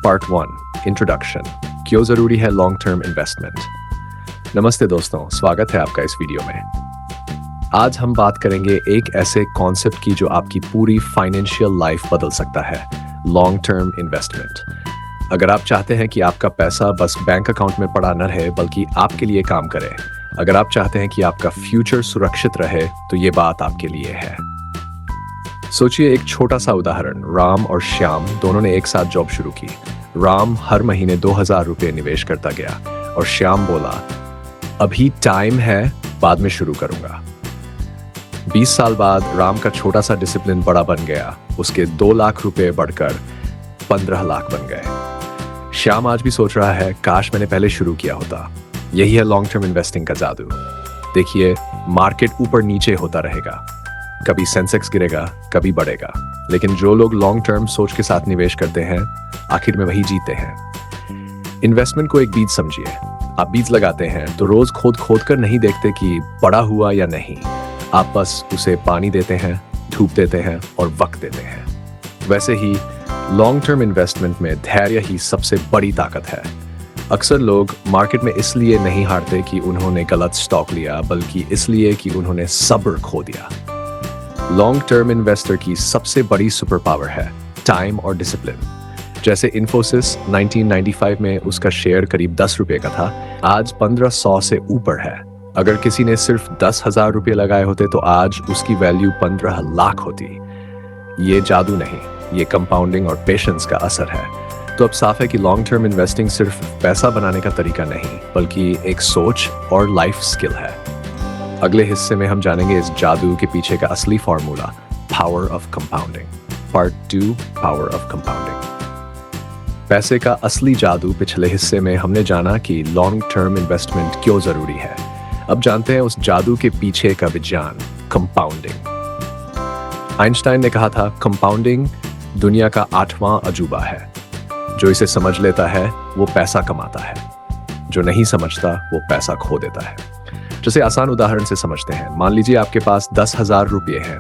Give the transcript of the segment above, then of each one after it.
Part 1 introduction, क्यों ज़रूरी है लॉन्ग टर्म इन्वेस्टमेंट। नमस्ते दोस्तों, स्वागत है आपका इस वीडियो में। आज हम बात करेंगे एक ऐसे कॉन्सेप्ट की जो आपकी पूरी फाइनेंशियल लाइफ बदल सकता है, लॉन्ग टर्म इन्वेस्टमेंट। अगर आप चाहते हैं कि आपका पैसा बस बैंक अकाउंट में पड़ा न रहे बल्कि आपके लिए काम करे, अगर आप चाहते हैं कि आपका फ्यूचर सुरक्षित रहे, तो ये बात आपके लिए है। सोचिए एक छोटा सा उदाहरण, राम और श्याम दोनों ने एक साथ जॉब शुरू की। राम हर महीने 2000 रुपये निवेश करता गया और श्याम बोला, अभी टाइम है, बाद में शुरू करूंगा। 20 साल बाद राम का छोटा सा डिसिप्लिन बड़ा बन गया, उसके 2 लाख रुपए बढ़कर 15 लाख बन गए। श्याम आज भी सोच रहा है, काश मैंने पहले शुरू किया होता। यही है लॉन्ग टर्म इन्वेस्टिंग का जादू। देखिए, मार्केट ऊपर नीचे होता रहेगा, कभी सेंसेक्स गिरेगा, कभी बढ़ेगा, लेकिन जो लोग लॉन्ग टर्म सोच के साथ निवेश करते हैं, आखिर में वही जीते हैं। इन्वेस्टमेंट को एक बीज समझिए। आप बीज लगाते हैं तो रोज खोद कर नहीं देखते कि बड़ा हुआ या नहीं। आप बस उसे पानी देते हैं, धूप देते हैं और वक्त देते हैं। वैसे ही लॉन्ग टर्म इन्वेस्टमेंट में धैर्य ही सबसे बड़ी ताकत है। अक्सर लोग मार्केट में इसलिए नहीं हारते कि उन्होंने गलत स्टॉक लिया, बल्कि इसलिए कि उन्होंने सब्र खो दिया। लॉन्ग टर्म इन्वेस्टर की सबसे बड़ी सुपर पावर है टाइम और डिसिप्लिन। जैसे इन्फोसिस 1995 में उसका शेयर करीब 10 रुपए का था, आज 1500 से ऊपर है। अगर किसी ने सिर्फ 10,000 रुपये लगाए होते तो आज उसकी वैल्यू 15 लाख होती। ये जादू नहीं, ये कंपाउंडिंग और पेशेंस का असर है। तो अब साफ है कि लॉन्ग टर्म इन्वेस्टिंग सिर्फ पैसा बनाने का तरीका नहीं, बल्कि एक सोच और लाइफ स्किल है। अगले हिस्से में हम जानेंगे इस जादू के पीछे का असली formula, power of compounding. Part 2, power of compounding. पैसे का असली जादू। पिछले हिस्से में हमने जाना कि लॉन्ग टर्म इन्वेस्टमेंट क्यों जरूरी है। अब जानते हैं उस जादू के पीछे का विज्ञान, कंपाउंडिंग। आइंस्टाइन ने कहा था, कंपाउंडिंग दुनिया का 8वां अजूबा है। जो इसे समझ लेता है वो पैसा कमाता है, जो नहीं समझता वो पैसा खो देता है। जैसे आसान उदाहरण से समझते हैं, मान लीजिए आपके पास 10,000 रुपये हैं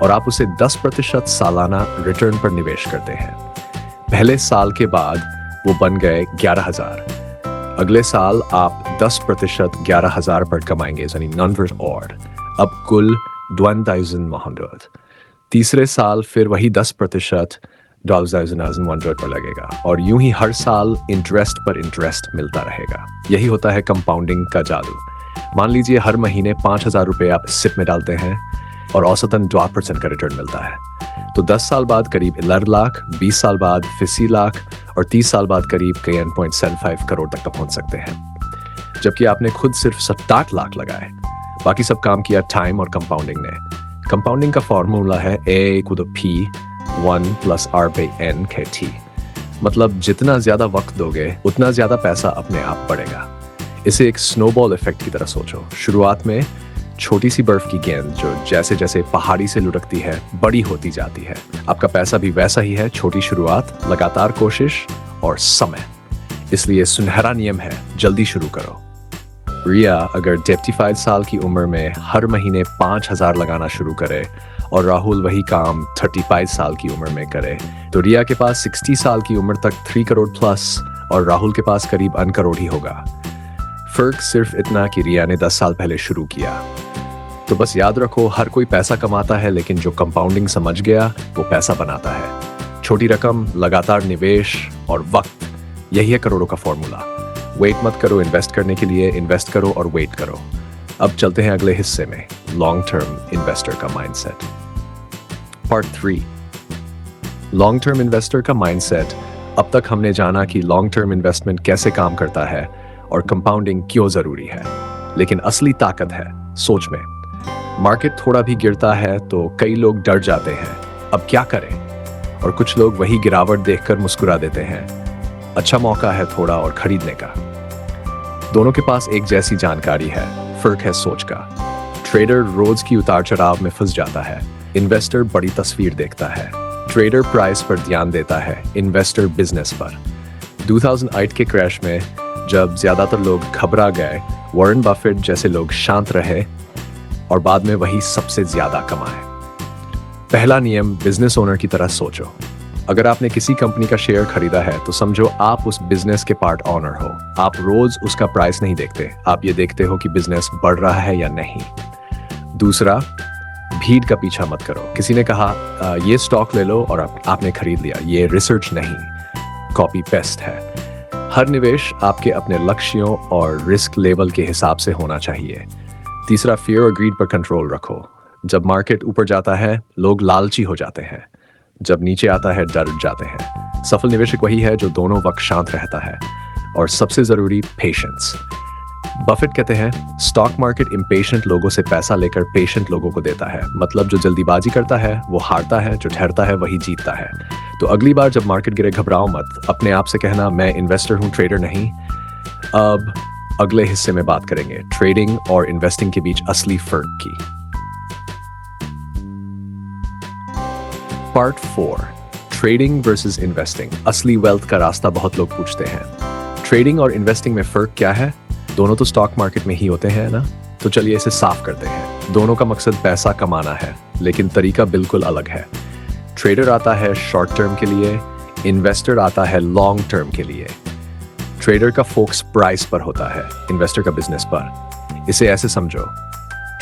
और आप उसे 10% सालाना रिटर्न पर निवेश करते हैं। पहले साल के बाद वो बन गए 11,000। अगले साल आप 10% 11,000 पर कमाएंगे, यानी नंबर और अब कुल 12,100। तीसरे साल फिर वही 10% 12,100 पर लगेगा और यूं ही हर साल इंटरेस्ट पर इंटरेस्ट मिलता रहेगा। यही होता है कंपाउंडिंग का जादू। मान लीजिए हर महीने 5,000 रुपये आप सिप में डालते हैं और औसतन 12% का रिटर्न मिलता है, तो 10 साल बाद करीब 11 लाख, 20 साल बाद 80 लाख और 30 साल बाद करीब 1.75 करोड़ तक पहुंच सकते हैं। जबकि आपने खुद सिर्फ 67 लाख लगाए, बाकी सब काम किया टाइम और कंपाउंडिंग ने। कंपाउंडिंग का फॉर्मूला है A=P 1 + R/N/T। मतलब जितना ज्यादा वक्त दोगे उतना ज्यादा पैसा अपने आप बढ़ेगा। इसे एक स्नोबॉल इफेक्ट की तरह सोचो। शुरुआत में छोटी सी बर्फ की गेंद जो जैसे जैसे पहाड़ी से लुढ़कती है, बड़ी होती जाती है। आपका पैसा भी वैसा ही है, छोटी शुरुआत, लगातार कोशिश और समय। इसलिए सुनहरा नियम है, जल्दी शुरू करो। रिया अगर 55 साल की उम्र में हर महीने 5,000 लगाना शुरू करे और राहुल वही काम 35 साल की उम्र में करे, तो रिया के पास 60 साल की उम्र तक 3 करोड़ प्लस और राहुल के पास करीब 1 करोड़ ही होगा। फर्क सिर्फ इतना कि रिया ने 10 साल पहले शुरू किया। तो बस याद रखो, हर कोई पैसा कमाता है, लेकिन जो कंपाउंडिंग समझ गया वो पैसा बनाता है। छोटी रकम, लगातार निवेश और वक्त, यही है करोड़ों का फॉर्मूला। वेट मत करो इन्वेस्ट करने के लिए, इन्वेस्ट करो और वेट करो। अब चलते हैं अगले हिस्से में, लॉन्ग टर्म इन्वेस्टर का mindset. Part 3, long term investor का माइंडसेट। अब तक हमने जाना कि लॉन्ग टर्म इन्वेस्टमेंट कैसे काम करता है और कंपाउंडिंग क्यों जरूरी है, लेकिन असली ताकत है सोच में। मार्केट थोड़ा भी गिरता है तो कई लोग डर जाते हैं, अब क्या करें, और कुछ लोग वही गिरावट देखकर मुस्कुरा देते हैं। अच्छा मौका है थोड़ा और खरीदने का। दोनों के पास एक जैसी जानकारी है, फर्क है सोच का। ट्रेडर रोज की उतार चढ़ाव में फंस जाता है, इन्वेस्टर बड़ी तस्वीर देखता है। ट्रेडर प्राइस पर ध्यान देता है, इन्वेस्टर बिजनेस पर। 2008 के क्रैश में जब ज्यादातर लोग घबरा गए, वॉरेन बफेट जैसे लोग शांत रहे और बाद में वही सबसे ज्यादा कमाए। पहला नियम बिजनेस ओनर की तरह सोचो। अगर आपने किसी कंपनी का शेयर खरीदा है तो समझो आप उस बिजनेस के पार्ट ऑनर हो। आप रोज उसका प्राइस नहीं देखते, आप ये देखते हो कि बिजनेस बढ़ रहा है या नहीं। दूसरा, भीड़ का पीछा मत करो। किसी ने कहा ये स्टॉक ले लो और आपने खरीद लिया। ये रिसर्च नहीं, कॉपी पेस्ट है। हर निवेश आपके अपने लक्ष्यों और रिस्क लेवल के हिसाब से होना चाहिए। तीसरा, फियर और ग्रीड पर कंट्रोल रखो। जब मार्केट ऊपर जाता है लोग लालची हो जाते हैं, जब नीचे आता है डर जाते हैं। सफल निवेशक वही है जो दोनों वक्त शांत रहता है। और सबसे जरूरी, पेशेंस। बफेट कहते हैं स्टॉक मार्केट इम्पेशेंट लोगों से पैसा लेकर पेशेंट लोगों को देता है। मतलब जो जल्दीबाजी करता है वो हारता है, जो ठहरता है वही जीतता है। तो अगली बार जब मार्केट गिरे घबराओ मत, अपने आप से कहना मैं इन्वेस्टर हूं, ट्रेडर नहीं। अब अगले हिस्से में बात करेंगे ट्रेडिंग और इन्वेस्टिंग के बीच असली फर्क की। Part 4, trading versus investing. असली वेल्थ का रास्ता बहुत लोग पूछते हैं। ट्रेडिंग और इन्वेस्टिंग में फर्क क्या है? दोनों तो स्टॉक मार्केट में ही होते हैं ना। तो चलिए इसे साफ करते हैं। दोनों का मकसद पैसा कमाना है, लेकिन तरीका बिल्कुल अलग है। ट्रेडर आता है शॉर्ट टर्म के लिए, इन्वेस्टर आता है लॉन्ग टर्म के लिए। ट्रेडर का फोकस प्राइस पर होता है, इन्वेस्टर का बिजनेस पर। इसे ऐसे समझो,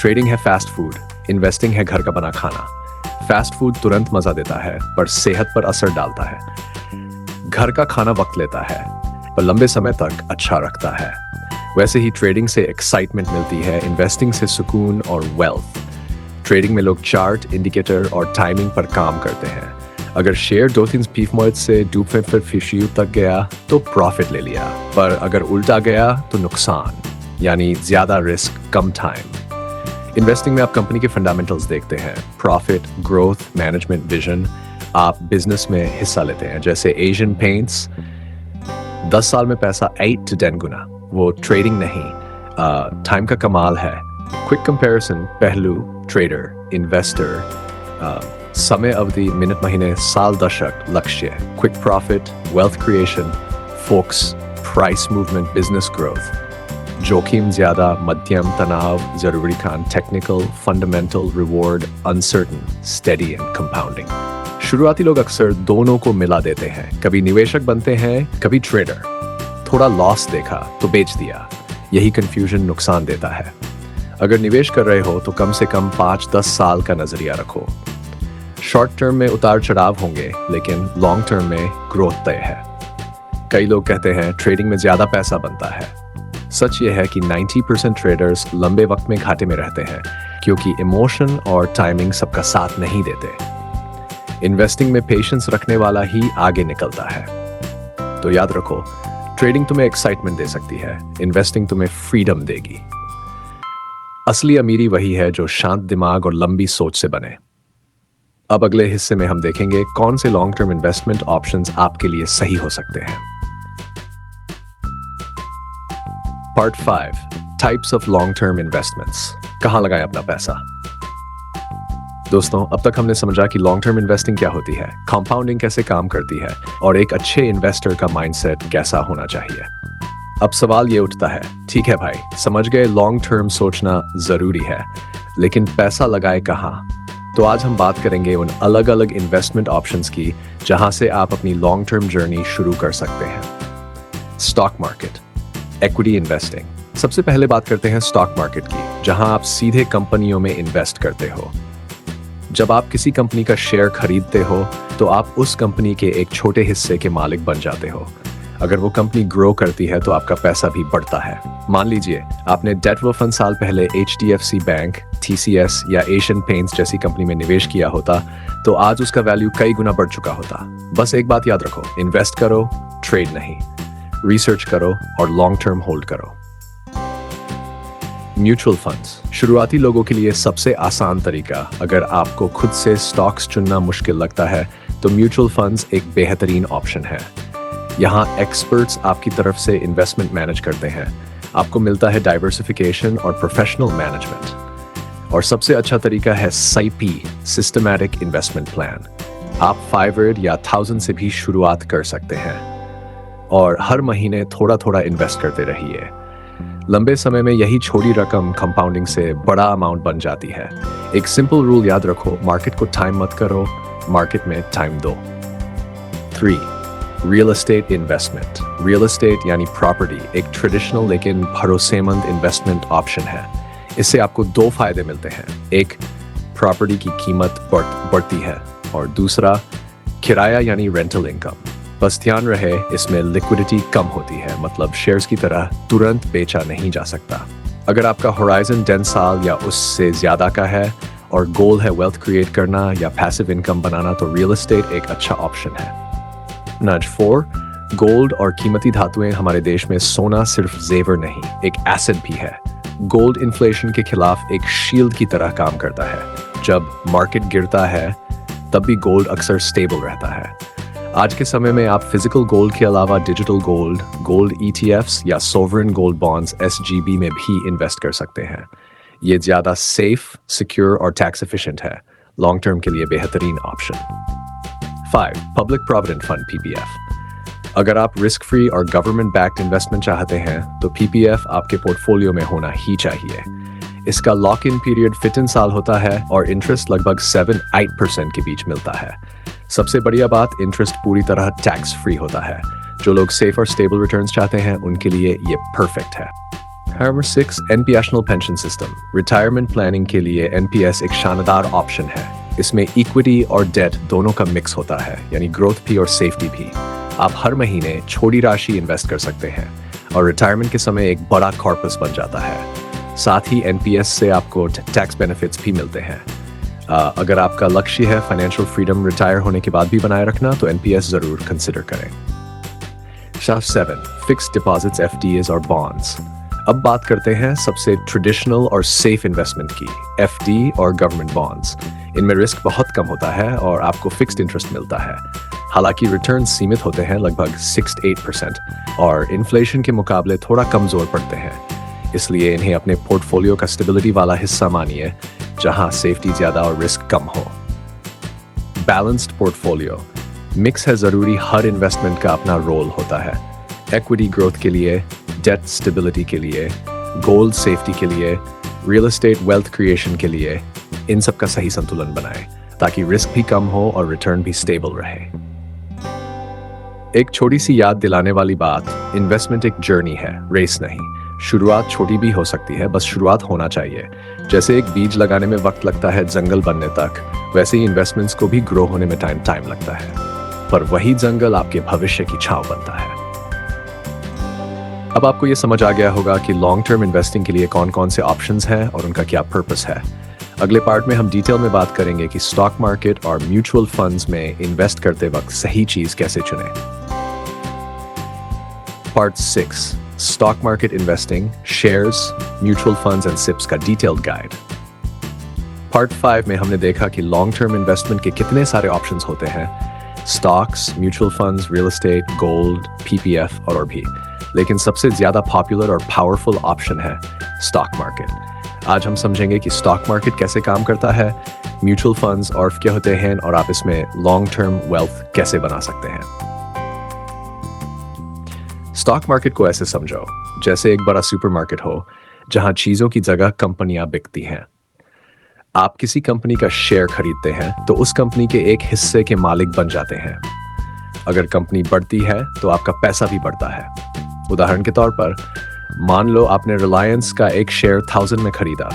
ट्रेडिंग है फास्ट फूड, इन्वेस्टिंग है घर का बना खाना। फास्ट फूड तुरंत मजा देता है पर सेहत पर असर डालता है। घर का खाना वक्त लेता है पर लंबे समय तक अच्छा रखता है। वैसे ही ट्रेडिंग से एक्साइटमेंट मिलती है, इन्वेस्टिंग से सुकून और वेल्थ। ट्रेडिंग में लोग चार्ट, इंडिकेटर और टाइमिंग पर काम करते हैं। अगर शेयर 2-3 पीफ से डूब फिर फिशयू तक गया तो प्रॉफिट ले लिया, पर अगर उल्टा गया तो नुकसान, यानी ज्यादा रिस्क कम टाइम। इन्वेस्टिंग में आप कंपनी के फंडामेंटल्स देखते हैं, प्रॉफिट, ग्रोथ, मैनेजमेंट, विजन। आप बिजनेस में हिस्सा लेते हैं। जैसे एशियन पेंट्स 10 साल में पैसा 8 to 10 गुना। वो ट्रेडिंग नहीं, टाइम का कमाल है। क्विक कंपैरिजन, पहलू, ट्रेडर, इन्वेस्टर, समय अवधि, मिनट, महीने, साल, दशक, लक्ष्य, quick profit, wealth creation, focus, price movement, business growth. जोखिम ज्यादा, मध्यम, तनाव, जरूरी Khan, technical, fundamental, reward, uncertain, steady and compounding. शुरुआती लोग अक्सर दोनों को मिला देते हैं। कभी निवेशक बनते हैं, कभी ट्रेडर। थोड़ा लॉस देखा तो बेच दिया। यही कंफ्यूजन नुकसान देता है। अगर निवेश कर रहे हो तो कम से कम 5-10 साल का नजरिया रखो। शॉर्ट टर्म में उतार चढ़ाव होंगे, लेकिन लॉन्ग टर्म में ग्रोथ तय है। कई लोग कहते हैं ट्रेडिंग में ज्यादा पैसा बनता है। सच यह है कि 90% ट्रेडर्स लंबे वक्त में घाटे में रहते हैं, क्योंकि इमोशन और टाइमिंग सबका साथ नहीं देते। इन्वेस्टिंग में पेशेंस रखने वाला ही आगे निकलता है। तो याद रखो, ट्रेडिंग तुम्हें एक्साइटमेंट दे सकती है, इन्वेस्टिंग तुम्हें फ्रीडम देगी। असली अमीरी वही है जो शांत दिमाग और लंबी सोच से बने। अब अगले हिस्से में हम देखेंगे कौन से लॉन्ग टर्म इन्वेस्टमेंट ऑप्शंस आपके लिए सही हो सकते हैं। Part 5, types of long term investments. कहां लगाएं अपना पैसा? दोस्तों, अब तक हमने समझा कि लॉन्ग टर्म इन्वेस्टिंग क्या होती है, कंपाउंडिंग कैसे काम करती है और एक अच्छे इन्वेस्टर का माइंडसेट कैसा होना चाहिए। अब सवाल ये उठता है, ठीक है भाई, समझ गए लॉन्ग टर्म सोचना जरूरी है, लेकिन पैसा लगाए कहां? तो आज हम बात करेंगे उन अलग अलग इन्वेस्टमेंट ऑप्शंस की जहां से आप अपनी लॉन्ग टर्म जर्नी शुरू कर सकते हैं। Stock market, equity investing. सबसे पहले बात करते हैं स्टॉक मार्केट की, जहां आप सीधे कंपनियों में इन्वेस्ट करते हो। जब आप किसी कंपनी का शेयर खरीदते हो तो आप उस कंपनी के एक छोटे हिस्से के मालिक बन जाते हो। अगर वो कंपनी ग्रो करती है तो आपका पैसा भी बढ़ता है। मान लीजिए आपने डेट व फंड साल पहले HDFC बैंक, TCS या एशियन पेंट्स जैसी कंपनी में निवेश किया होता तो आज उसका वैल्यू कई गुना बढ़ चुका होता। बस एक बात याद रखो, इन्वेस्ट करो, ट्रेड नहीं। रिसर्च करो और लॉन्ग टर्म होल्ड करो। म्यूचुअल फंड्स, शुरुआती लोगों के लिए सबसे आसान तरीका। अगर आपको खुद से स्टॉक्स चुनना मुश्किल लगता है तो म्यूचुअल फंड्स एक बेहतरीन ऑप्शन है। यहाँ एक्सपर्ट्स आपकी तरफ से इन्वेस्टमेंट मैनेज करते हैं। आपको मिलता है डाइवर्सिफिकेशन और प्रोफेशनल मैनेजमेंट। और सबसे अच्छा तरीका है SIP, सिस्टमैटिक इन्वेस्टमेंट प्लान। आप 500 या 1000 से भी शुरुआत कर सकते हैं और हर महीने थोड़ा थोड़ा इन्वेस्ट करते रहिए। लंबे समय में यही छोटी रकम कंपाउंडिंग से बड़ा अमाउंट बन जाती है। एक सिंपल रूल याद रखो, मार्केट को टाइम मत करो, मार्केट में टाइम दो। 3. Real estate investment. Real estate यानी प्रॉपर्टी एक ट्रेडिशनल लेकिन भरोसेमंद इन्वेस्टमेंट ऑप्शन है। इससे आपको दो फायदे मिलते हैं। एक, प्रॉपर्टी की कीमत बढ़ती है और दूसरा, किराया यानी रेंटल इनकम। बस ध्यान रहे, इसमें लिक्विडिटी कम होती है, मतलब शेयर्स की तरह तुरंत बेचा नहीं जा सकता। अगर आपका होराइजन 10 साल या उससे ज़्यादा का है और गोल है वेल्थ क्रिएट करना या पैसिव इनकम बनाना, तो रियल एस्टेट एक अच्छा ऑप्शन है। नंबर 4, गोल्ड और कीमती धातुएं। हमारे देश में सोना सिर्फ जेवर नहीं, एक एसेट भी है। गोल्ड इन्फ्लेशन के खिलाफ एक शील्ड की तरह काम करता है। जब मार्केट गिरता है तब भी गोल्ड अक्सर स्टेबल रहता है। आज के समय में आप फिजिकल गोल्ड के अलावा डिजिटल गोल्ड, गोल्ड ETFs या सोवरेन गोल्ड बॉन्ड्स SGB में भी इन्वेस्ट कर सकते हैं। ये ज़्यादा सेफ, सिक्योर और टैक्स एफिशिएंट है। लॉन्ग टर्म के लिए बेहतरीन option. 5. Public provident fund PPF। अगर आप रिस्क फ्री और गवर्नमेंट बैक्ड इन्वेस्टमेंट चाहते हैं तो PPF आपके पोर्टफोलियो में होना ही चाहिए। इसका लॉक इन पीरियड 15 साल होता है और इंटरेस्ट लगभग 7-8% के बीच मिलता है। सबसे बढ़िया बात, इंटरेस्ट पूरी तरह टैक्स फ्री होता है। जो लोग सेफ और स्टेबल रिटर्न्स चाहते हैं उनके लिए ये परफेक्ट है। Number 6, NP national pension system. Retirement planning के लिए NPS एक शानदार ऑप्शन है। इसमें इक्विटी और डेट दोनों का मिक्स होता है, यानी ग्रोथ भी और सेफ्टी भी। आप हर महीने छोटी राशि इन्वेस्ट कर सकते हैं और रिटायरमेंट के समय एक बड़ा कॉर्पस बन जाता है। साथ ही NPS से आपको टैक्स बेनिफिट्स भी मिलते हैं। अगर आपका लक्ष्य है फाइनेंशियल फ्रीडम रिटायर होने के बाद भी बनाए रखना, तो NPS जरूर कंसिडर करें। 7. फिक्स्ड डिपॉजिट्स, FDs और बॉन्ड्स। अब बात करते हैं सबसे ट्रेडिशनल और सेफ इन्वेस्टमेंट की, FD और गवर्नमेंट बॉन्ड्स। इनमें रिस्क बहुत कम होता है और आपको फिक्स्ड इंटरेस्ट मिलता है। हालांकि रिटर्न सीमित होते हैं, लगभग 6-8%, और इन्फ्लेशन के मुकाबले थोड़ा कमजोर पड़ते हैं। इसलिए इन्हें अपने पोर्टफोलियो का स्टेबिलिटी वाला हिस्सा मानिए, जहां सेफ्टी ज्यादा और रिस्क कम हो। बैलेंस्ड पोर्टफोलियो मिक्स है जरूरी। हर इन्वेस्टमेंट का अपना रोल होता है। इक्विटी ग्रोथ के लिए, डेट स्टेबिलिटी के लिए, गोल्ड सेफ्टी के लिए, रियल एस्टेट वेल्थ क्रिएशन के लिए। इन सब का सही संतुलन बनाएं ताकि रिस्क भी कम हो और रिटर्न भी स्टेबल रहे। एक छोटी सी याद दिलाने वाली बात, इन्वेस्टमेंट एक जर्नी है, रेस नहीं। शुरुआत छोटी भी हो सकती है, बस शुरुआत होना चाहिए। जैसे एक बीज लगाने में वक्त लगता है जंगल बनने तक, वैसे ही इन्वेस्टमेंट्स को भी ग्रो होने में टाइम लगता है, पर वही जंगल आपके भविष्य की छांव बनता है। अब आपको ये समझ आ गया होगा कि लॉन्ग टर्म इन्वेस्टिंग के लिए कौन कौन से ऑप्शंस हैं और उनका क्या पर्पस है। अगले पार्ट में हम डिटेल में बात करेंगे कि स्टॉक मार्केट और म्यूचुअल फंड्स में इन्वेस्ट करते वक्त सही चीज कैसे चुनें। Part 6, stock market investing, shares, mutual funds and SIPs का डिटेल्ड गाइड। पार्ट 5 में हमने देखा कि लॉन्ग टर्म इन्वेस्टमेंट के कितने सारे ऑप्शंस होते हैं, stocks, mutual funds, real estate, gold, PPF और भी। लेकिन सबसे ज्यादा पॉपुलर और पावरफुल ऑप्शन है स्टॉक मार्केट। आज हम समझेंगे कि स्टॉक मार्केट कैसे काम करता है, म्यूचुअल फंड्स और क्या होते हैं, और आप इसमें लॉन्ग टर्म वेल्थ कैसे बना सकते हैं। स्टॉक मार्केट को ऐसे समझो जैसे एक बड़ा सुपरमार्केट हो जहां चीजों की जगह कंपनियां बिकती हैं। आप किसी कंपनी का शेयर खरीदते हैं तो उस कंपनी के एक हिस्से के मालिक बन जाते हैं। अगर कंपनी बढ़ती है तो आपका पैसा भी बढ़ता है। उदाहरण के तौर पर, मान लो आपने रिलायंस का एक शेयर 1000 में खरीदा।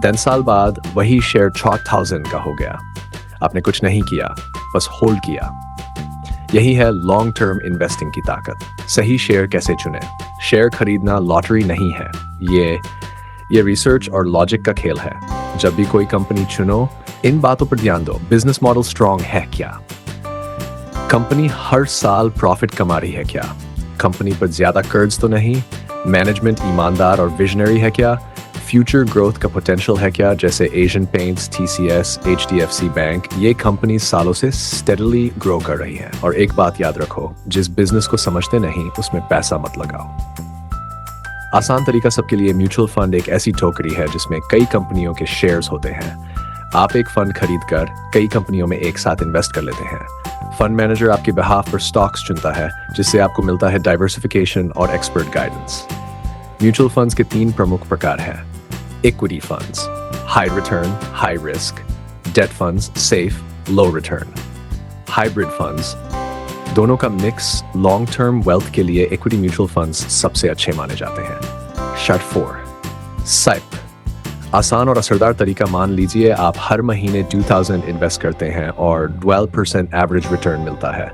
10 साल बाद वही शेयर 6000 का हो गया। आपने कुछ नहीं किया, बस होल्ड किया। यही है लॉन्ग टर्म इन्वेस्टिंग की ताकत। सही शेयर कैसे चुनें? शेयर खरीदना लॉटरी नहीं है, ये रिसर्च और लॉजिक का खेल है। जब भी कोई कंपनी चुनो, इन बातों पर ध्यान दो। बिजनेस मॉडल स्ट्रांग है क्या? कंपनी हर साल प्रॉफिट कमा रही है क्या? कंपनी पर ज्यादा कर्ज तो नहीं? मैनेजमेंट ईमानदार और विजनरी है क्या? फ्यूचर ग्रोथ का पोटेंशियल है क्या? जैसे Asian paints, TCS, HDFC bank, ये कंपनी सालों से स्टेडली ग्रो कर रही है। और एक बात याद रखो, जिस बिजनेस को समझते नहीं उसमें पैसा मत लगाओ। आसान तरीका सबके लिए, म्यूचुअल फंड एक ऐसी टोकरी है जिसमें कई कंपनियों के शेयर्स होते हैं। आप एक फंड खरीदकर कई कंपनियों में एक साथ इन्वेस्ट कर लेते हैं। फंड मैनेजर आपके बिहाफ पर स्टॉक्स चुनता है, जिससे आपको मिलता है डाइवर्सिफिकेशन और एक्सपर्ट गाइडेंस। म्यूचुअल फंड्स के 3 प्रमुख प्रकार हैं। Equity funds, high return, high risk. Debt funds, safe, low return. Hybrid funds, दोनों का मिक्स लॉन्ग टर्म वेल्थ के लिए इक्विटी म्यूचुअल फंड्स सबसे अच्छे माने जाते हैं। शर्त 4 साइप। आसान और असरदार तरीका, मान लीजिए आप हर महीने 2000 इन्वेस्ट करते हैं और 12% एवरेज रिटर्न मिलता है।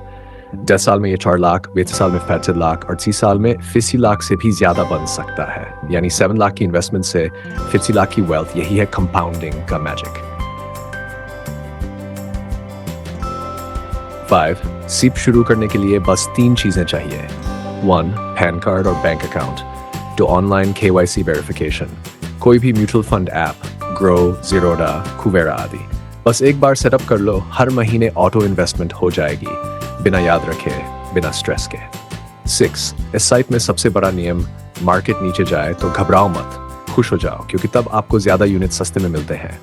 10 साल में ये 4 लाख, 20 साल में 35 लाख और 30 साल में 50 लाख से भी ज्यादा बन सकता है। यानी 7 लाख की इन्वेस्टमेंट से 50 लाख की वेल्थ, यही है कंपाउंडिंग का मैजिक। 5 सीप शुरू करने के लिए बस 3 चीजें चाहिए। 1 पैन कार्ड और bank account, 2 online KYC verification, कोई भी mutual fund app, grow, Zerodha, Kuvera आदि। बस एक बार सेटअप कर लो, हर महीने ऑटो इन्वेस्टमेंट हो जाएगी, बिना याद रखे, बिना स्ट्रेस के। 6 इस साइट में सबसे बड़ा नियम, मार्केट नीचे जाए तो घबराओ मत, खुश हो जाओ, क्योंकि तब आपको ज्यादा यूनिट सस्ते में मिलते हैं।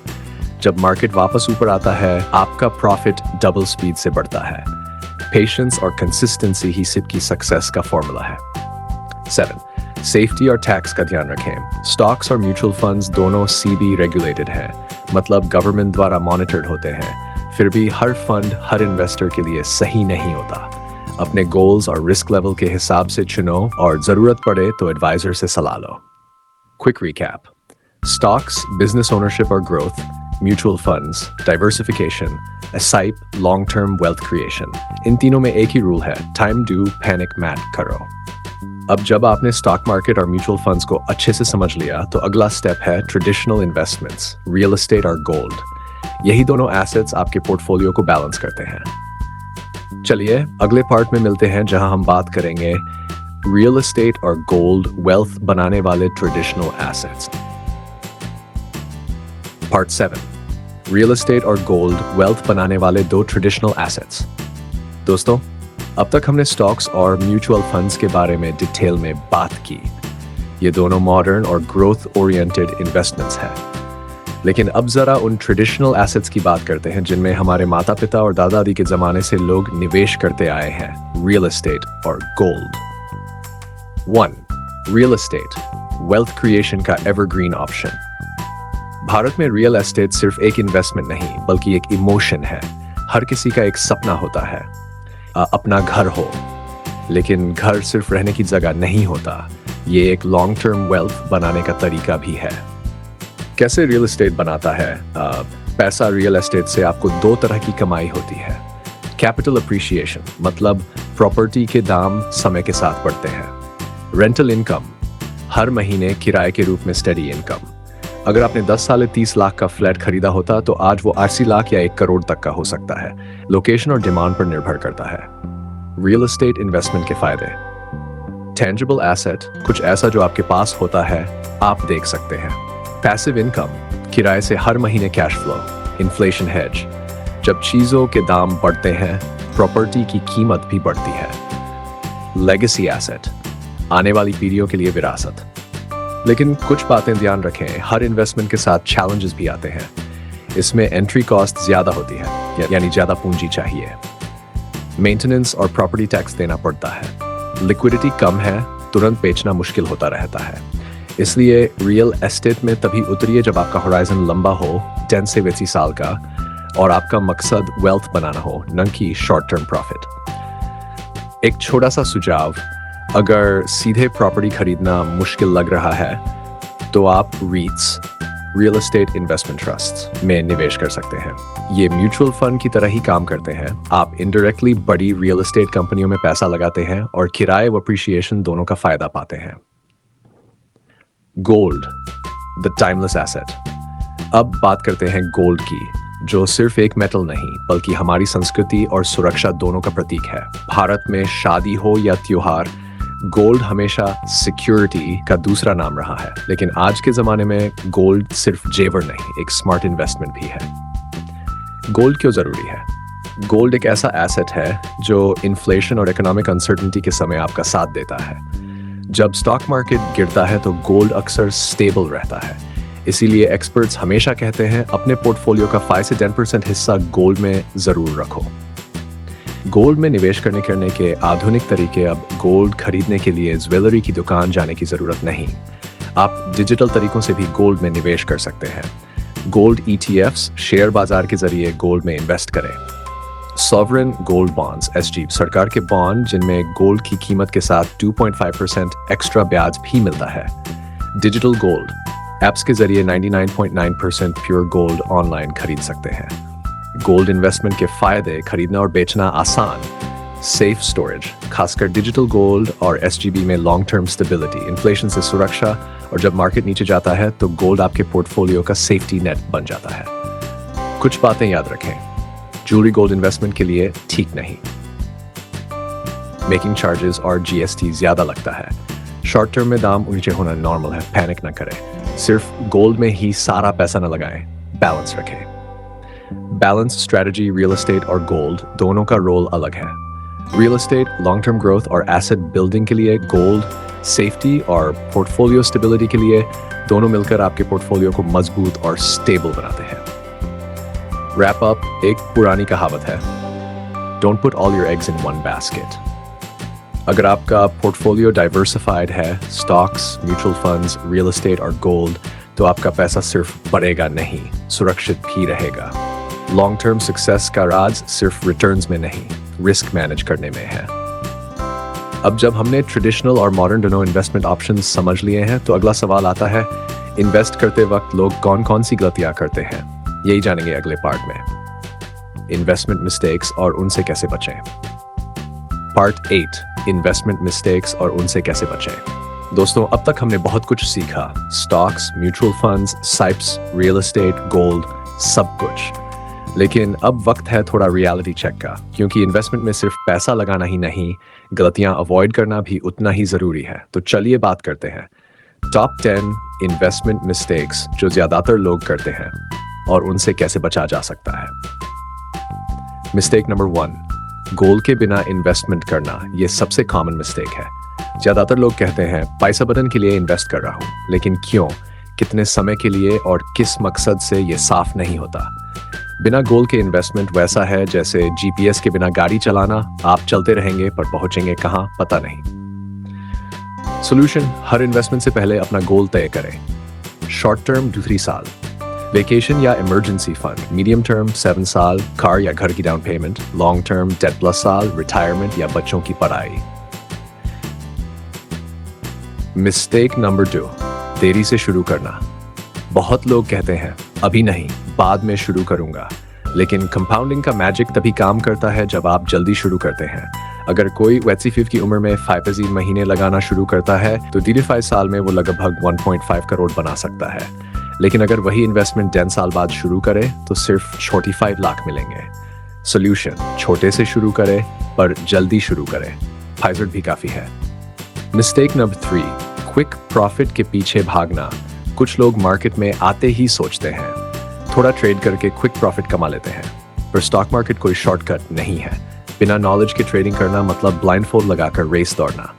जब मार्केट वापस ऊपर आता है, आपका प्रॉफिट डबल स्पीड से बढ़ता है। पेशेंस और कंसिस्टेंसी ही सिप की सक्सेस का फॉर्मूला है। 7 सेफ्टी और टैक्स का ध्यान रखें। स्टॉक्स और म्यूचुअल फंड्स दोनों CB रेगुलेटेड हैं, मतलब गवर्नमेंट द्वारा मॉनिटर्ड होते हैं। फिर भी हर फंड हर इन्वेस्टर के लिए सही नहीं होता। अपने गोल्स और रिस्क लेवल के हिसाब से चुनो और जरूरत पड़े तो एडवाइजर से सलाह लो। Quick recap, stocks business ownership और growth, mutual funds diversification, SIP long term wealth creation. इन तीनों में एक ही रूल है, टाइम डू पैनिक मैट करो। अब जब आपने स्टॉक मार्केट और म्यूचुअल फंड्स को अच्छे से समझ लिया, तो अगला स्टेप है ट्रेडिशनल इन्वेस्टमेंट्स, रियल एस्टेट और गोल्ड। यही दोनों एसेट्स आपके पोर्टफोलियो को बैलेंस करते हैं। चलिए अगले पार्ट में मिलते हैं, जहां हम बात करेंगे रियल एस्टेट और गोल्ड वेल्थ बनाने वाले traditional assets. Part 7 real estate और गोल्ड वेल्थ बनाने वाले 2 ट्रेडिशनल एसेट्स। दोस्तों, अब तक हमने स्टॉक्स और म्यूचुअल फंड्स के बारे में डिटेल में बात की। ये दोनों मॉडर्न और ग्रोथ ओरिएंटेड इन्वेस्टमेंट्स हैं। लेकिन अब जरा उन ट्रेडिशनल एसेट्स की बात करते हैं जिनमें हमारे माता पिता और दादा दादी के जमाने से लोग निवेश करते आए हैं, रियल एस्टेट और gold. 1 real estate, wealth creation का एवरग्रीन ऑप्शन। भारत में रियल एस्टेट सिर्फ एक इन्वेस्टमेंट नहीं, बल्कि एक इमोशन है। हर किसी का एक सपना होता है, अपना घर हो, लेकिन घर सिर्फ रहने की जगह नहीं होता। ये एक लॉन्ग टर्म वेल्थ बनाने का तरीका भी है। कैसे रियल एस्टेट बनाता है? पैसा रियल एस्टेट से आपको 2 तरह की कमाई होती है। कैपिटल अप्रिशिएशन, मतलब प्रॉपर्टी के दाम समय के साथ बढ़ते हैं। रेंटल इनकम, हर महीने किराए के रूप में स्टेडी इनकम। अगर आपने 10 साल 30 लाख का फ्लैट खरीदा होता, तो आज वो 80 लाख या 1 करोड़ तक का हो सकता है। लोकेशन और डिमांड पर निर्भर करता है। रियल एस्टेट इन्वेस्टमेंट के फायदे। टेंजिबल एसेट, कुछ ऐसा जो आपके पास होता है, आप देख सकते हैं। पैसिव इनकम, किराए से हर महीने कैश फ्लो। इन्फ्लेशन हेज, जब चीजों के दाम बढ़ते हैं, प्रॉपर्टी की कीमत भी बढ़ती है। लेगेसी एसेट, आने वाली पीढ़ियों के लिए विरासत। लेकिन कुछ बातें ध्यान रखें, हर इन्वेस्टमेंट के साथ चैलेंजेस भी आते हैं। इसमें एंट्री कॉस्ट ज्यादा होती है, यानी ज्यादा पूंजी चाहिए। मेंटेनेंस और प्रॉपर्टी टैक्स देना पड़ता है। लिक्विडिटी कम है, तुरंत बेचना मुश्किल होता रहता है। इसलिए रियल एस्टेट में तभी उतरिए जब आपका होराइजन लंबा हो, 10 से 20 साल का, और आपका मकसद वेल्थ बनाना हो, न कि शॉर्ट टर्म प्रॉफिट। एक छोटा सा सुझाव, अगर सीधे प्रॉपर्टी खरीदना मुश्किल लग रहा है, तो आप रीट्स, रियल एस्टेट इन्वेस्टमेंट ट्रस्ट में निवेश कर सकते हैं। ये म्यूचुअल फंड की तरह ही काम करते हैं। आप इनडायरेक्टली बड़ी रियल एस्टेट कंपनियों में पैसा लगाते हैं और किराए व अप्रिशिएशन दोनों का फायदा पाते हैं। Gold, the timeless asset. अब बात करते हैं गोल्ड की, जो सिर्फ एक मेटल नहीं, बल्कि हमारी संस्कृति और सुरक्षा दोनों का प्रतीक है। भारत में शादी हो या त्योहार, गोल्ड हमेशा सिक्योरिटी का दूसरा नाम रहा है। लेकिन आज के जमाने में गोल्ड सिर्फ जेवर नहीं, एक स्मार्ट इन्वेस्टमेंट भी है। गोल्ड क्यों जरूरी है? गोल्ड एक ऐसा एसेट है जो इन्फ्लेशन और इकोनॉमिक अनसर्टेनिटी के समय आपका साथ देता है। जब स्टॉक मार्केट गिरता है तो गोल्ड अक्सर स्टेबल रहता है। इसीलिए एक्सपर्ट्स हमेशा कहते हैं अपने पोर्टफोलियो का 5 से 10% हिस्सा गोल्ड में जरूर रखो। गोल्ड में निवेश करने के आधुनिक तरीके। अब गोल्ड खरीदने के लिए ज्वेलरी की दुकान जाने की जरूरत नहीं, आप डिजिटल तरीकों से भी गोल्ड में निवेश कर सकते हैं। गोल्ड ETFs, शेयर बाजार के जरिए गोल्ड में इन्वेस्ट करें। सॉवरेन गोल्ड बॉन्ड्स (SG) सरकार के बॉन्ड जिनमें गोल्ड की कीमत के साथ 2.5% एक्स्ट्रा ब्याज भी मिलता है। डिजिटल गोल्ड ऐप्स के जरिए 99.9% प्योर गोल्ड ऑनलाइन खरीद सकते हैं। गोल्ड इन्वेस्टमेंट के फायदे: खरीदना और बेचना आसान, सेफ स्टोरेज, खासकर डिजिटल गोल्ड और SGB में लॉन्ग टर्म स्टेबिलिटी, इन्फ्लेशन से सुरक्षा, और जब मार्केट नीचे जाता है तो गोल्ड आपके पोर्टफोलियो का सेफ्टी नेट बन जाता है। कुछ बातें याद रखें: ज्वेलरी गोल्ड इन्वेस्टमेंट के लिए ठीक नहीं, मेकिंग चार्जेस और GST ज्यादा लगता है, शॉर्ट टर्म में दाम नीचे होना नॉर्मल है, पैनिक ना करें, सिर्फ गोल्ड में ही सारा पैसा ना लगाएं, बैलेंस रखें। बैलेंस स्ट्रेटजी: रियल एस्टेट और गोल्ड दोनों का रोल अलग है। Real estate long term growth और एसेट बिल्डिंग के लिए, गोल्ड सेफ्टी और पोर्टफोलियो स्टेबिलिटी के लिए। दोनों मिलकर आपके पोर्टफोलियो को मजबूत और स्टेबल बनाते हैं। रैप अप: एक पुरानी कहावत है, don't put all your eggs in one basket. अगर आपका पोर्टफोलियो डाइवर्सिफाइड है, stocks, mutual funds, real estate और गोल्ड, तो आपका पैसा सिर्फ बढ़ेगा नहीं, सुरक्षित भी रहेगा। लॉन्ग टर्म सक्सेस का राज सिर्फ रिटर्न्स में नहीं, रिस्क मैनेज करने में है। अब जब हमने ट्रेडिशनल और मॉडर्न दोनों इन्वेस्टमेंट ऑप्शंस समझ लिए हैं, तो अगला सवाल आता है, इन्वेस्ट करते वक्त लोग कौन कौन सी गलतियां करते हैं? यही जानेंगे अगले पार्ट में। इन्वेस्टमेंट मिस्टेक्स और उनसे कैसे बचें। पार्ट 8: इन्वेस्टमेंट मिस्टेक्स और उनसे कैसे बचें। दोस्तों, अब तक हमने बहुत कुछ सीखा, stocks, mutual funds, SIPs, real estate, gold, सब कुछ। लेकिन अब वक्त है थोड़ा रियलिटी चेक का, क्योंकि इन्वेस्टमेंट में सिर्फ पैसा लगाना ही नहीं, गलतियां अवॉइड करना भी उतना ही जरूरी है। तो चलिए बात करते हैं टॉप 10 इन्वेस्टमेंट मिस्टेक्स जो ज्यादातर लोग करते हैं और उनसे कैसे बचा जा सकता है। मिस्टेक नंबर 1: गोल के बिना इन्वेस्टमेंट करना। ये सबसे कॉमन मिस्टेक है। ज्यादातर लोग कहते हैं, पैसा बटन के लिए इन्वेस्ट कर रहा हूं, लेकिन क्यों, कितने समय के लिए और किस मकसद से, ये साफ नहीं होता। बिना गोल के इन्वेस्टमेंट वैसा है जैसे GPS के बिना गाड़ी चलाना, आप चलते रहेंगे पर पहुंचेंगे कहां पता नहीं। सॉल्यूशन: हर इन्वेस्टमेंट से पहले अपना गोल तय करें। शॉर्ट टर्म 2-3 साल, वेकेशन या इमरजेंसी फंड। मीडियम टर्म 7 साल, कार या घर की डाउन पेमेंट। लॉन्ग टर्म 10+ साल, रिटायरमेंट या बच्चों की पढ़ाई। मिस्टेक नंबर 2: देरी से शुरू करना। बहुत लोग कहते हैं, अभी नहीं, बाद में शुरू करूंगा, लेकिन कंपाउंडिंग का मैजिक तभी काम करता है जब आप जल्दी शुरू करते हैं। अगर कोई 85 की उम्र में 5 महीने लगाना शुरू करता है तो 35 साल में वो लगभग 1.5 करोड़ बना सकता है। लेकिन अगर वही इन्वेस्टमेंट 10 साल बाद शुरू करे तो सिर्फ 45 लाख मिलेंगे। सॉल्यूशन: छोटे से शुरू करें पर जल्दी शुरू करें, फाइजर भी काफी है। मिस्टेक नंबर 3: क्विक प्रॉफिट के पीछे भागना। कुछ लोग मार्केट में आते ही सोचते हैं, थोड़ा ट्रेड करके क्विक प्रॉफिट कमा लेते हैं, पर स्टॉक मार्केट कोई शॉर्टकट नहीं है। बिना नॉलेज के ट्रेडिंग करना मतलब ब्लाइंडफोल्ड लगाकर रेस दौड़ना।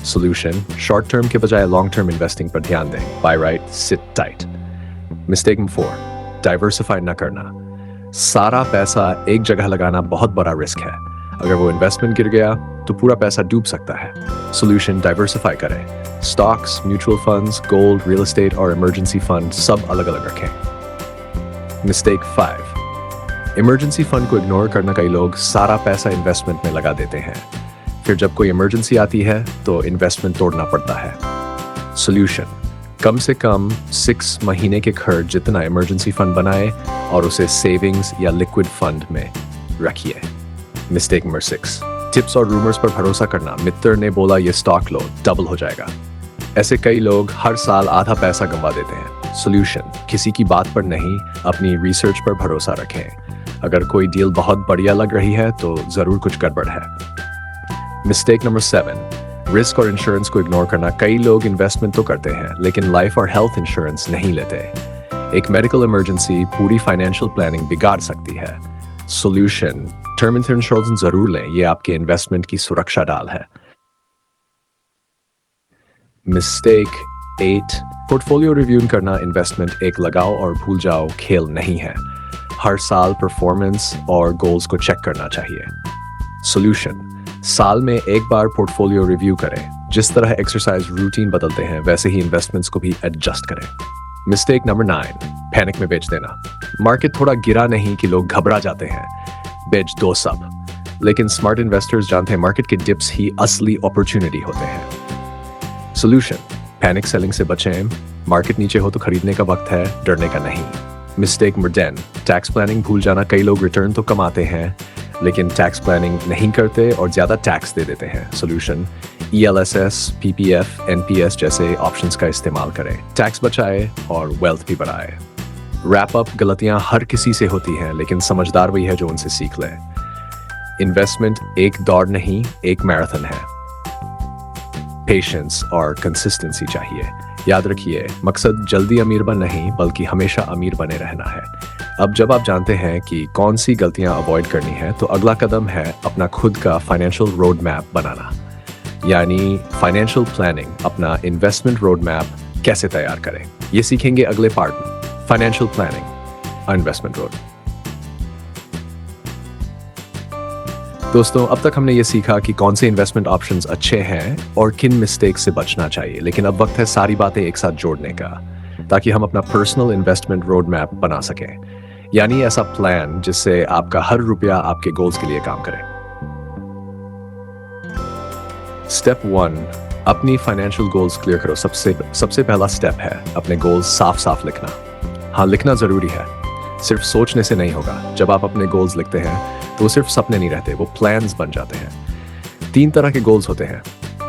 सॉल्यूशन: शॉर्ट टर्म के बजाय लॉन्ग टर्म इन्वेस्टिंग पर ध्यान दें, buy right, sit tight. Mistake number 4: diversify न करना। सारा पैसा एक जगह लगाना बहुत बड़ा रिस्क है। अगर वो इन्वेस्टमेंट गिर गया तो पूरा पैसा डूब सकता है। सॉल्यूशन: डाइवर्सिफाई करें। Stocks, mutual funds, gold, real estate और इमरजेंसी फंड सब अलग अलग रखें। मिस्टेक 5: इमरजेंसी फंड को इग्नोर करना। कई लोग सारा पैसा इन्वेस्टमेंट में लगा देते हैं, फिर जब कोई इमरजेंसी आती है तो इन्वेस्टमेंट तोड़ना पड़ता है। सॉल्यूशन: कम से कम 6 महीने के खर्च जितना इमरजेंसी फंड बनाए और उसे सेविंग्स या लिक्विड फंड में रखिए। मिस्टेक नंबर 6: टिप्स और रूमर्स पर भरोसा करना। मित्र ने बोला ये स्टॉक लो, डबल हो जाएगा। ऐसे कई लोग हर साल आधा पैसा गंवा देते हैं। सॉल्यूशन: किसी की बात पर नहीं, अपनी रिसर्च पर भरोसा रखें। अगर कोई डील बहुत बढ़िया लग रही है तो जरूर कुछ गड़बड़ है। मिस्टेक नंबर 7: रिस्क और इंश्योरेंस को इग्नोर करना। कई लोग इन्वेस्टमेंट तो करते हैं लेकिन लाइफ और हेल्थ इंश्योरेंस नहीं लेते। एक मेडिकल इमरजेंसी पूरी फाइनेंशियल प्लानिंग बिगाड़ सकती है। सॉल्यूशन: टर्म इंश्योरेंस जरूर लें, ये आपके इन्वेस्टमेंट की सुरक्षा डाल है। मिस्टेक 8: पोर्टफोलियो रिव्यू करना। इन्वेस्टमेंट एक लगाओ और भूल जाओ खेल नहीं है। हर साल परफॉर्मेंस और गोल्स को चेक करना चाहिए। सॉल्यूशन: साल में एक बार पोर्टफोलियो रिव्यू करें। जिस तरह एक्सरसाइज रूटीन बदलते हैं वैसे ही इन्वेस्टमेंट्स को भी एडजस्ट करें। मिस्टेक नंबर 9: पैनिक में बेच देना। मार्केट थोड़ा गिरा नहीं कि लोग घबरा जाते हैं। बेच दो सब। लेकिन स्मार्ट इन्वेस्टर्स जानते हैं मार्केट के डिप्स ही असली अपॉर्चुनिटी होते हैं। सोल्यूशन, पैनिक सेलिंग से बचें। मार्केट नीचे हो तो खरीदने का वक्त है, डरने का नहीं। मिस्टेक नंबर 10, टैक्स प्लानिंग भूल जाना। कई लोग रिटर्न तो कमाते हैं लेकिन टैक्स प्लानिंग नहीं करते और ज़्यादा टैक्स दे देते हैं। सोल्यूशन, ELSS, PPF, NPS जैसे ऑप्शंस का इस्तेमाल करें। टैक्स बचाए और वेल्थ भी बढ़ाए। रैप अप, गलतियां हर किसी से होती हैं लेकिन समझदार वही है जो उनसे सीख ले। इन्वेस्टमेंट एक दौड़ नहीं, एक मैराथन है। पेशेंस और कंसिस्टेंसी चाहिए। याद रखिए, मकसद जल्दी अमीर बन नहीं बल्कि हमेशा अमीर बने रहना है। अब जब आप जानते हैं कि कौन सी गलतियां अवॉइड करनी है तो अगला कदम है अपना खुद का फाइनेंशियल रोड मैप बनाना, यानी फाइनेंशियल प्लानिंग। अपना इन्वेस्टमेंट रोड मैप कैसे तैयार करें, ये सीखेंगे अगले पार्ट में। Financial planning, investment road. दोस्तों, अब तक हमने ये सीखा कि कौन से इन्वेस्टमेंट ऑप्शंस अच्छे हैं और किन मिस्टेक से बचना चाहिए। लेकिन अब वक्त है सारी बातें एक साथ जोड़ने का ताकि हम अपना पर्सनल इन्वेस्टमेंट रोड मैप बना सकें, यानी ऐसा प्लान जिससे आपका हर रुपया आपके गोल्स के लिए काम करे। स्टेप 1, अपनी फाइनेंशियल गोल्स क्लियर करो। सबसे पहला स्टेप है अपने गोल्स साफ साफ लिखना। हाँ, लिखना जरूरी है, सिर्फ सोचने से नहीं होगा। जब आप अपने गोल्स लिखते हैं तो वो सिर्फ सपने नहीं रहते, वो प्लान्स बन जाते हैं। 3 तरह के गोल्स होते हैं: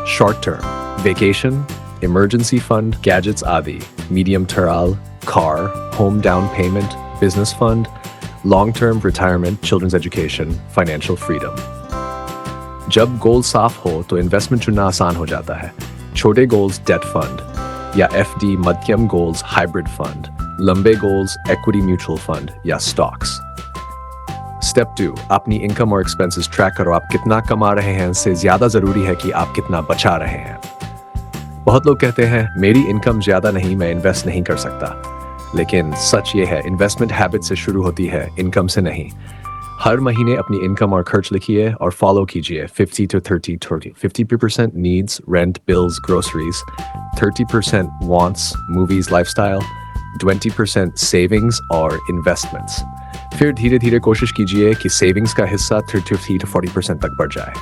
short term, vacation, emergency fund, gadgets आदि; medium term, car, home down payment, business fund; long term, retirement, children's education, financial freedom. जब गोल साफ हो तो इन्वेस्टमेंट चुनना आसान हो जाता है। छोटे गोल्स डेट फंड या FD, मध्यम गोल्स हाइब्रिड फंड, लंबे गोल्स इक्विटी म्यूचुअल फंड या स्टॉक्स। स्टेप 2, अपनी इनकम और एक्सपेंसेस ट्रैक करो। आप कितना कमा रहे हैं इससे ज्यादा जरूरी है कि आप कितना बचा रहे हैं। बहुत लोग कहते हैं मेरी इनकम ज्यादा नहीं, मैं इन्वेस्ट नहीं कर सकता। लेकिन सच ये है, इन्वेस्टमेंट हैबिट से शुरू होती है, इनकम से नहीं। हर महीने अपनी इनकम और खर्च लिखिए और फॉलो कीजिए 50 to 30-30। 50% needs, rent, bills, groceries; 30% wants, movies, lifestyle; 20% savings और इन्वेस्टमेंट्स। फिर धीरे धीरे कोशिश कीजिए कि सेविंग्स का हिस्सा 30 to 40% तक बढ़ जाए।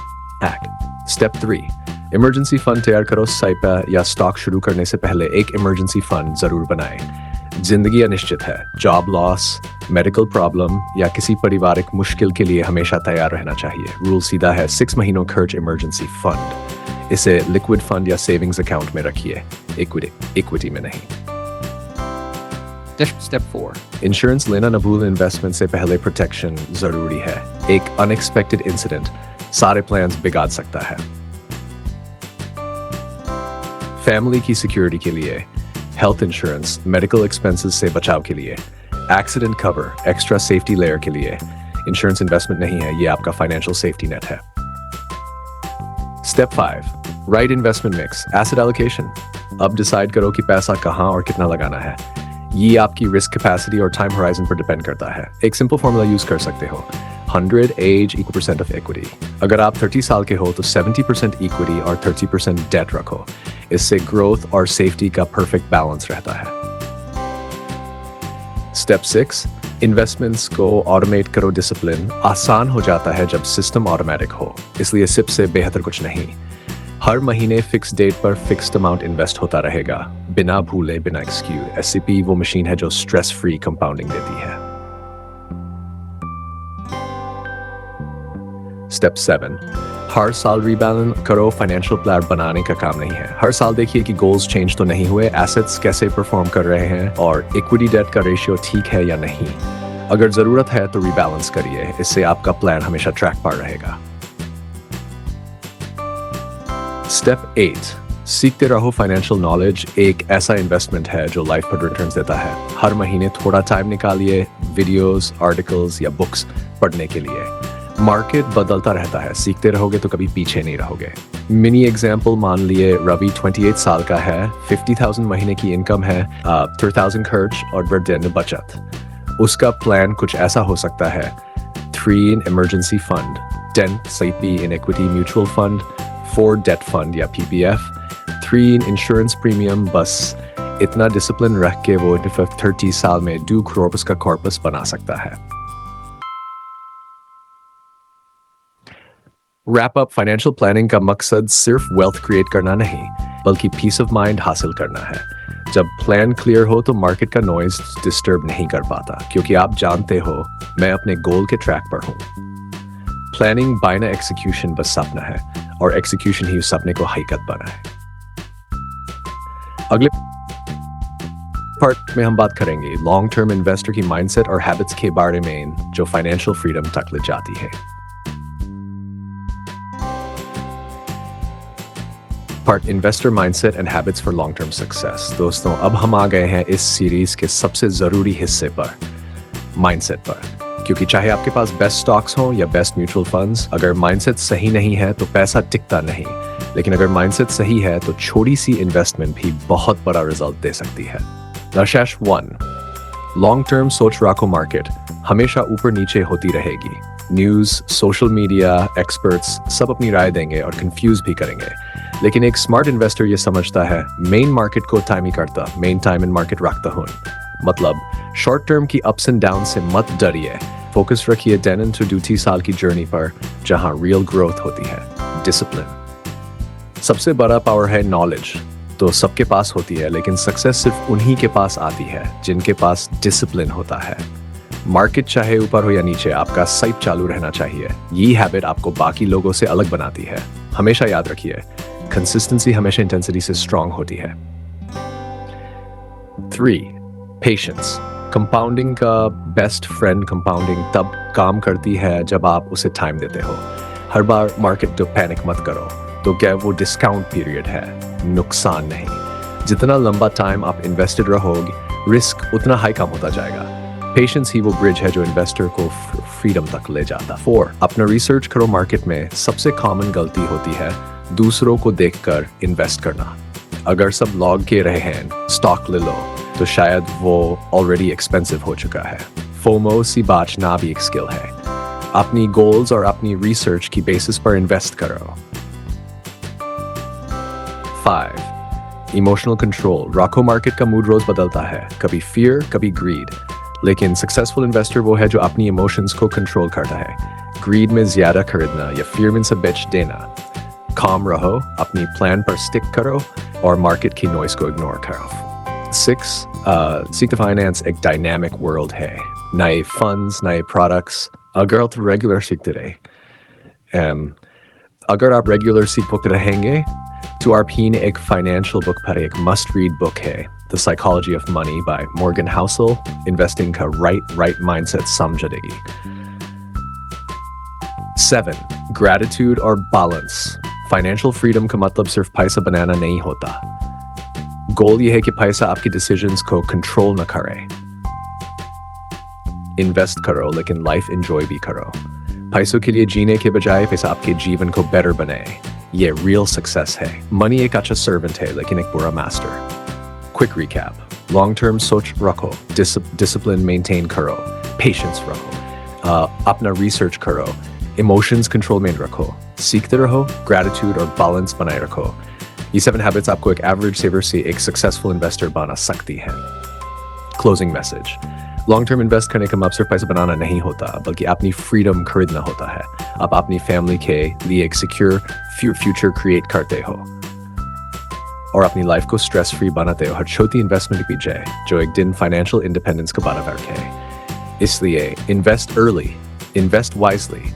स्टेप 3, इमरजेंसी फंड तैयार करो। SIPA या स्टॉक शुरू करने से पहले एक इमरजेंसी फंड जरूर बनाएं। जिंदगी अनिश्चित है, जॉब लॉस, मेडिकल प्रॉब्लम या किसी पारिवारिक मुश्किल के लिए हमेशा तैयार रहना चाहिए। रूल सीधा है, 6 महीनों खर्च इमरजेंसी फंड। इसे लिक्विड फंड या सेविंग्स अकाउंट में रखिए, इक्विटी में नहीं। स्टेप 4, इंश्योरेंस लेना न भूल। इन्वेस्टमेंट से पहले प्रोटेक्शन जरूरी है। एक अनएक्सपेक्टेड इंसिडेंट सारे प्लान्स बिगाड़ सकता है। फैमिली की सिक्योरिटी के लिए हेल्थ इंश्योरेंस, मेडिकल एक्सपेंसेस से बचाव के लिए, accident cover, extra safety layer के लिए। इंश्योरेंस इन्वेस्टमेंट नहीं है, ये आपका फाइनेंशियल सेफ्टी नेट है। Step 5, right investment mix, asset allocation. अब डिसाइड करो कि पैसा कहां और कितना लगाना है। ये आपकी रिस्क कैपेसिटी और टाइम होराइजन पर डिपेंड करता है। एक सिंपल फॉर्मूला यूज कर सकते हो, 100 एज = % ऑफ इक्विटी। अगर आप 30 साल के हो तो 70% इक्विटी और 30% डेट रखो। इससे ग्रोथ और सेफ्टी का परफेक्ट बैलेंस रहता है। स्टेप 6, इन्वेस्टमेंट्स को ऑटोमेट करो। डिसिप्लिन आसान हो जाता है जब सिस्टम ऑटोमेटिक हो, इसलिए सिप से बेहतर कुछ नहीं। हर महीने फिक्स डेट पर फिक्स्ड अमाउंट इन्वेस्ट होता रहेगा, बिना भूले, बिना एक्सक्यूज। SCP वो मशीन है जो स्ट्रेस फ्री कंपाउंडिंग देती है। स्टेप 7, हर साल रीबैलेंस करो। फाइनेंशियल प्लान बनाने का काम नहीं है। हर साल देखिए कि गोल्स चेंज तो नहीं हुए, एसेट्स कैसे परफॉर्म कर रहे हैं और इक्विटी डेट का रेशियो ठीक है या नहीं। अगर जरूरत है तो रीबैलेंस करिए, इससे आपका प्लान हमेशा ट्रैक पर रहेगा। स्टेप 8, सीखते रहो। फाइनेंशियल नॉलेज एक ऐसा इन्वेस्टमेंट है जो लाइफ पर रिटर्न्स देता है। हर महीने थोड़ा टाइम निकालिए वीडियोस, आर्टिकल्स या बुक्स पढ़ने के लिए। मार्केट बदलता रहता है, सीखते रहोगे तो कभी पीछे नहीं रहोगे। मिनी एग्जाम्पल मान लिए, रवि 28 साल का है, 50,000 महीने की इनकम है, 30,000 खर्च और 100 बचत। उसका प्लान कुछ ऐसा हो सकता है: 3 in emergency fund, 10 SIP in equity mutual fund, 4 debt fund या PPF, 3 in इंश्योरेंस प्रीमियम। बस इतना डिसिप्लिन रख के वो 30 साल में 2 crore का कॉर्पस बना सकता है। रैप अप, फाइनेंशियल प्लानिंग का मकसद सिर्फ वेल्थ क्रिएट करना नहीं बल्कि पीस ऑफ माइंड हासिल करना है। जब प्लान क्लियर हो तो मार्केट का नॉइज डिस्टर्ब नहीं कर पाता, क्योंकि आप जानते हो मैं अपने गोल के ट्रैक पर हूं। प्लानिंग बायना एक्सिक्यूशन बस सपना है और एक्सिक्यूशन ही उस सपने को हकीकत बनाए। अगले पार्ट में हम बात करेंगे लॉन्ग टर्म इन्वेस्टर की माइंडसेट और हैबिट्स के बारे में जो फाइनेंशियल फ्रीडम तक ले जाती है। Part investor mindset and habits for long term success. दोस्तों, अब हम आ गए हैं इस सीरीज के सबसे जरूरी हिस्से पर, माइंडसेट पर। क्योंकि चाहे आपके पास बेस्ट स्टॉक्स हों या बेस्ट म्यूचुअल फंड्स, अगर माइंडसेट सही नहीं है तो पैसा टिकता नहीं। लेकिन अगर माइंडसेट सही है तो छोटी सी इन्वेस्टमेंट भी बहुत बड़ा रिजल्ट दे सकती है। नशेश 1, लॉन्ग टर्म सोच रखो। मार्केट हमेशा ऊपर नीचे होती रहेगी। न्यूज़, सोशल मीडिया, एक्सपर्ट्स सब अपनी राय देंगे और कंफ्यूज भी करेंगे। लेकिन एक स्मार्ट इन्वेस्टर ये समझता है मेन मार्केट को टाइम ही करता, मेन टाइम इन मार्केट रखता हूँ। मतलब शॉर्ट टर्म की अप्स एंड डाउन से मत डरिए, फोकस रखिए 10 to 20 साल की जर्नी पर जहां रियल ग्रोथ होती है। डिसिप्लिन सबसे बड़ा पावर है। नॉलेज तो सबके पास होती है, लेकिन सक्सेस सिर्फ उन्हीं के पास आती है जिनके पास डिसिप्लिन होता है। मार्केट चाहे ऊपर हो या नीचे, आपका साइट चालू रहना चाहिए। ये हैबिट आपको बाकी लोगों से अलग बनाती है। हमेशा याद रखिए, कंसिस्टेंसी हमेशा इंटेंसिटी से स्ट्रांग होती है। 3, पेशेंस। कंपाउंडिंग का बेस्ट फ्रेंड कंपाउंडिंग तब काम करती है जब आप उसे टाइम देते हो। हर बार मार्केट तो पैनिक मत करो, तो क्या वो डिस्काउंट पीरियड है, नुकसान नहीं। जितना लंबा टाइम आप इन्वेस्टेड रहोगे, रिस्क उतना हाई कम होता जाएगा। पेशेंस ही वो ब्रिज है जो इन्वेस्टर को फ्रीडम तक ले जाता। 4, अपना रिसर्च करो। मार्केट में सबसे कॉमन गलती होती है दूसरों को देखकर इन्वेस्ट करना। अगर सब लॉग के रहे हैं स्टॉक ले लो, तो शायद वो ऑलरेडी एक्सपेंसिव हो चुका है। फोमो सी बचना भी एक स्किल है। अपनी गोल्स और अपनी रिसर्च की बेसिस पर इन्वेस्ट करो। 5, इमोशनल कंट्रोल रखो। मार्केट का मूड रोज बदलता है, कभी फियर कभी ग्रीड। लेकिन सक्सेसफुल इन्वेस्टर वो है जो अपनी इमोशंस को कंट्रोल करता है। ग्रीड में ज्यादा खरीदना या फियर में से बेच देना। काम रहो, अपनी प्लान पर स्टिक करो और मार्केट की नॉइस को इग्नोर करो। 6, सीक द फाइनेंस एक डायनामिक वर्ल्ड है। नए फंड्स, नए प्रोडक्ट्स, अगर आप रेगुलर सीखते रहे। अगर आप रेगुलर सीखते रहेंगे तो आरपी ने एक फाइनेंशियल बुक पर एक मस्ट रीड बुक है, the psychology of money by Morgan Housel. Investing का राइट माइंडसेट समझ देगी। 7, ग्रेटिट्यूड और बैलेंस। फाइनेंशियल फ्रीडम का मतलब सिर्फ पैसा बनाना नहीं होता। गोल यह है कि पैसा आपकी डिसीजंस को कंट्रोल न करे। इन्वेस्ट करो लेकिन लाइफ एंजॉय भी करो। पैसों के लिए जीने के बजाय पैसा आपके जीवन को बेटर बनाए। ये रियल सक्सेस है। मनी एक अच्छा सर्वेंट है लेकिन एक बुरा master. Quick recap, long term सोच रखो, डिसिप्लिन मेंटेन करो, पेशेंस रखो, अपना रिसर्च करो, इमोशंस कंट्रोल में रखो, सीखते रहो, ग्रेटिट्यूड और बैलेंस बनाए रखो। ये 7 हैबिट्स आपको एक एवरेज सेवर से एक सक्सेसफुल इन्वेस्टर बना सकती हैं। Closing message, long term invest करने का मतलब सिर्फ पैसा बनाना नहीं होता, बल्कि अपनी फ्रीडम खरीदना होता है। आप अपनी फैमिली के लिए एक सिक्योर फ्यूचर क्रिएट करते हो और अपनी लाइफ को स्ट्रेस फ्री बनाते हो हर छोटी इन्वेस्टमेंट के पीछे, जो एक दिन फाइनेंशियल इंडिपेंडेंस का बारा रखे। इसलिए इन्वेस्ट अर्ली, इन्वेस्ट वाइजली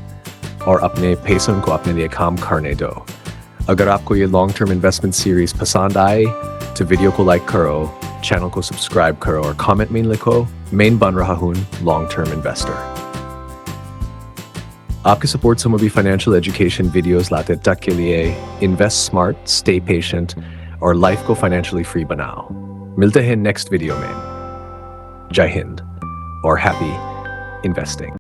और अपने पैसों को अपने लिए काम करने दो। अगर आपको ये लॉन्ग टर्म इन्वेस्टमेंट सीरीज पसंद आए तो वीडियो को लाइक करो, चैनल को सब्सक्राइब करो और कमेंट में लिखो मैं बन रहा हूँ लॉन्ग टर्म इन्वेस्टर। आपके सपोर्ट से हम अभी फाइनेंशियल एजुकेशन वीडियोस लाते तक के लिए इन्वेस्ट स्मार्ट, स्टे पेशेंट और लाइफ को फाइनेंशियली फ्री बनाओ। मिलते हैं नेक्स्ट वीडियो में। जय हिंद और हैप्पी इन्वेस्टिंग।